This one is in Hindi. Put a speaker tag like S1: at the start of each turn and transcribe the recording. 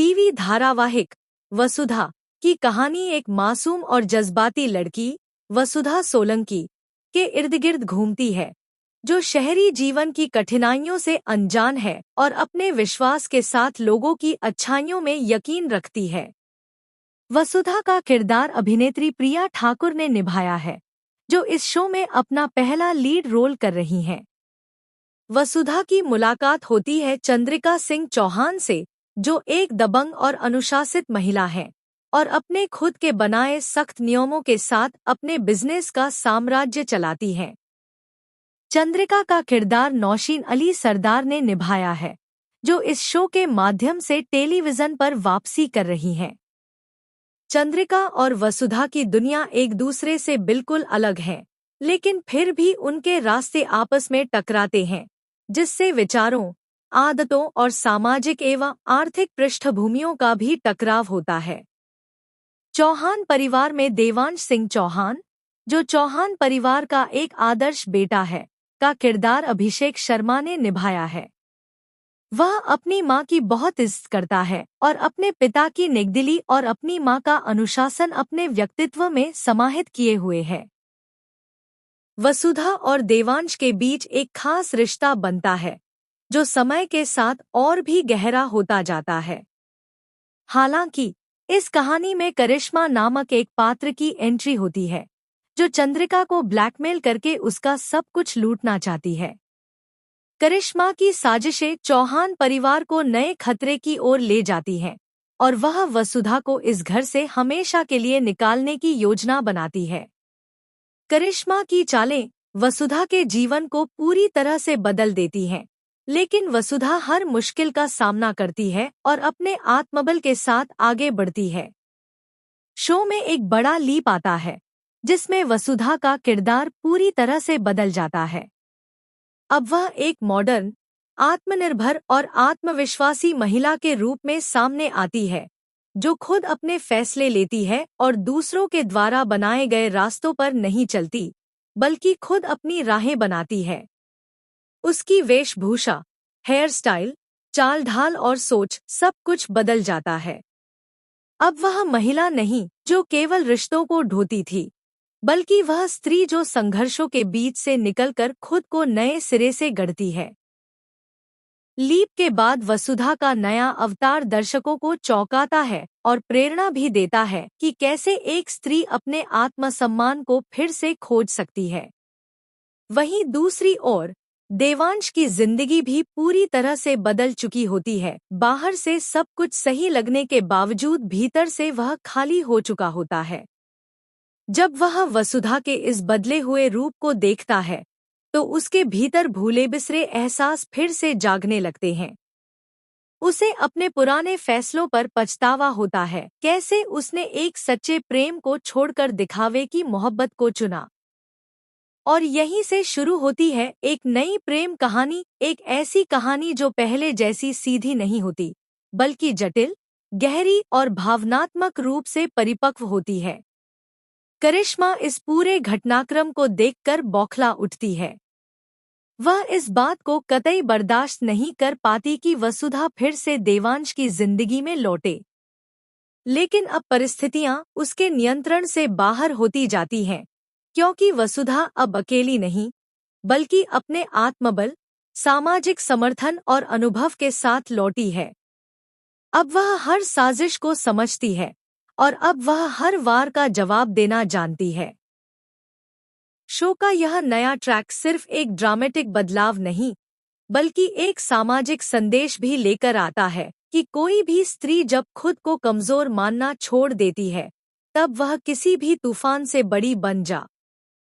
S1: टीवी धारावाहिक वसुधा की कहानी एक मासूम और जज्बाती लड़की वसुधा सोलंकी के इर्द-गिर्द घूमती है, जो शहरी जीवन की कठिनाइयों से अनजान है और अपने विश्वास के साथ लोगों की अच्छाइयों में यकीन रखती है। वसुधा का किरदार अभिनेत्री प्रिया ठाकुर ने निभाया है, जो इस शो में अपना पहला लीड रोल कर रही हैं। वसुधा की मुलाकात होती है चंद्रिका सिंह चौहान से, जो एक दबंग और अनुशासित महिला हैं और अपने खुद के बनाए सख्त नियमों के साथ अपने बिजनेस का साम्राज्य चलाती हैं। चंद्रिका का किरदार नौशीन अली सरदार ने निभाया है, जो इस शो के माध्यम से टेलीविजन पर वापसी कर रही हैं। चंद्रिका और वसुधा की दुनिया एक दूसरे से बिल्कुल अलग है, लेकिन फिर भी उनके रास्ते आपस में टकराते हैं, जिससे विचारों, आदतों और सामाजिक एवं आर्थिक पृष्ठभूमियों का भी टकराव होता है। चौहान परिवार में देवांश सिंह चौहान, जो चौहान परिवार का एक आदर्श बेटा है, का किरदार अभिषेक शर्मा ने निभाया है। वह अपनी मां की बहुत इज्जत करता है और अपने पिता की नेकदिली और अपनी मां का अनुशासन अपने व्यक्तित्व में समाहित किए हुए है। वसुधा और देवांश के बीच एक खास रिश्ता बनता है, जो समय के साथ और भी गहरा होता जाता है। हालांकि इस कहानी में करिश्मा नामक एक पात्र की एंट्री होती है, जो चंद्रिका को ब्लैकमेल करके उसका सब कुछ लूटना चाहती है। करिश्मा की साजिशें चौहान परिवार को नए खतरे की ओर ले जाती हैं और वह वसुधा को इस घर से हमेशा के लिए निकालने की योजना बनाती है। करिश्मा की चालें वसुधा के जीवन को पूरी तरह से बदल देती हैं, लेकिन वसुधा हर मुश्किल का सामना करती है और अपने आत्मबल के साथ आगे बढ़ती है। शो में एक बड़ा लीप आता है, जिसमें वसुधा का किरदार पूरी तरह से बदल जाता है। अब वह एक मॉडर्न, आत्मनिर्भर और आत्मविश्वासी महिला के रूप में सामने आती है, जो खुद अपने फैसले लेती है और दूसरों के द्वारा बनाए गए रास्तों पर नहीं चलती, बल्कि खुद अपनी राहें बनाती है। उसकी वेशभूषा, हेयर स्टाइल, चाल ढाल और सोच सब कुछ बदल जाता है। अब वह महिला नहीं जो केवल रिश्तों को ढोती थी, बल्कि वह स्त्री जो संघर्षों के बीच से निकलकर खुद को नए सिरे से गढ़ती है। लीप के बाद वसुधा का नया अवतार दर्शकों को चौंकाता है और प्रेरणा भी देता है कि कैसे एक स्त्री अपने आत्मसम्मान को फिर से खोज सकती है। वहीं दूसरी ओर देवांश की जिंदगी भी पूरी तरह से बदल चुकी होती है। बाहर से सब कुछ सही लगने के बावजूद भीतर से वह खाली हो चुका होता है। जब वह वसुधा के इस बदले हुए रूप को देखता है, तो उसके भीतर भूले बिसरे एहसास फिर से जागने लगते हैं। उसे अपने पुराने फैसलों पर पछतावा होता है, कैसे उसने एक सच्चे प्रेम को छोड़कर दिखावे की मोहब्बत को चुना। और यहीं से शुरू होती है एक नई प्रेम कहानी, एक ऐसी कहानी जो पहले जैसी सीधी नहीं होती, बल्कि जटिल, गहरी और भावनात्मक रूप से परिपक्व होती है। करिश्मा इस पूरे घटनाक्रम को देखकर बौखला उठती है। वह इस बात को कतई बर्दाश्त नहीं कर पाती कि वसुधा फिर से देवांश की जिंदगी में लौटे। लेकिन अब परिस्थितियां उसके नियंत्रण से बाहर होती जाती हैं, क्योंकि वसुधा अब अकेली नहीं, बल्कि अपने आत्मबल, सामाजिक समर्थन और अनुभव के साथ लौटी है। अब वह हर साजिश को समझती है और अब वह हर वार का जवाब देना जानती है। शो का यह नया ट्रैक सिर्फ एक ड्रामेटिक बदलाव नहीं, बल्कि एक सामाजिक संदेश भी लेकर आता है कि कोई भी स्त्री जब खुद को कमजोर मानना छोड़ देती है, तब वह किसी भी तूफान से बड़ी बन